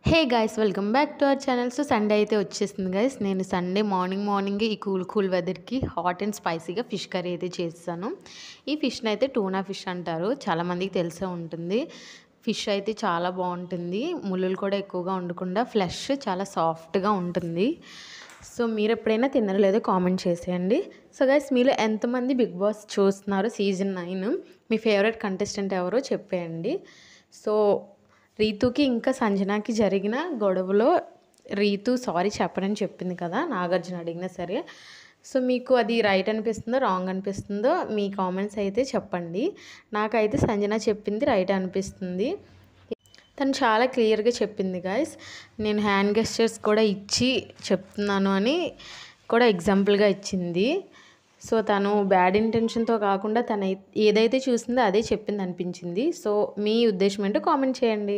Hey guys welcome back to our channel. So Sunday అయితే వచ్చేసింది guys. నేను Sunday morning ఈ కూల్ వెదర్కి హాట్ అండ్ స్పైసీగా ఫిష్ కర్రీ అయితే చేస్తాను. ఈ ఫిష్ని అయితే టూనా ఫిష్ అంటారు, చాలామందికి తెలిసే ఉంటుంది. ఫిష్ అయితే చాలా బాగుంటుంది, ముళ్ళులు కూడా ఎక్కువగా ఉండకుండా ఫ్లెష్ చాలా సాఫ్ట్గా ఉంటుంది. సో మీరు ఎప్పుడైనా తిన్నారో లేదో కామెంట్ చేసేయండి. సో గైస్, మీలో ఎంతమంది బిగ్ బాస్ చూస్తున్నారు సీజన్ 9? మీ ఫేవరెట్ కంటెస్టెంట్ ఎవరో చెప్పేయండి. సో రీతుకి ఇంకా సంజనాకి జరిగిన గొడవలో రీతు సారీ చెప్పనని చెప్పింది కదా, నాగార్జున అడిగినా సరే. సో మీకు అది రైట్ అనిపిస్తుందో రాంగ్ అనిపిస్తుందో మీ కామెంట్స్ అయితే చెప్పండి. నాకైతే సంజన చెప్పింది రైట్ అనిపిస్తుంది. తను చాలా క్లియర్గా చెప్పింది గాయస్. నేను హ్యాండ్ గెస్చర్స్ కూడా ఇచ్చి చెప్తున్నాను అని కూడా ఎగ్జాంపుల్గా ఇచ్చింది. సో తను బ్యాడ్ ఇంటెన్షన్తో కాకుండా తను ఏదైతే చూసిందో అదే చెప్పింది అనిపించింది. సో మీ ఉద్దేశం ఏంటో కామెంట్ చేయండి.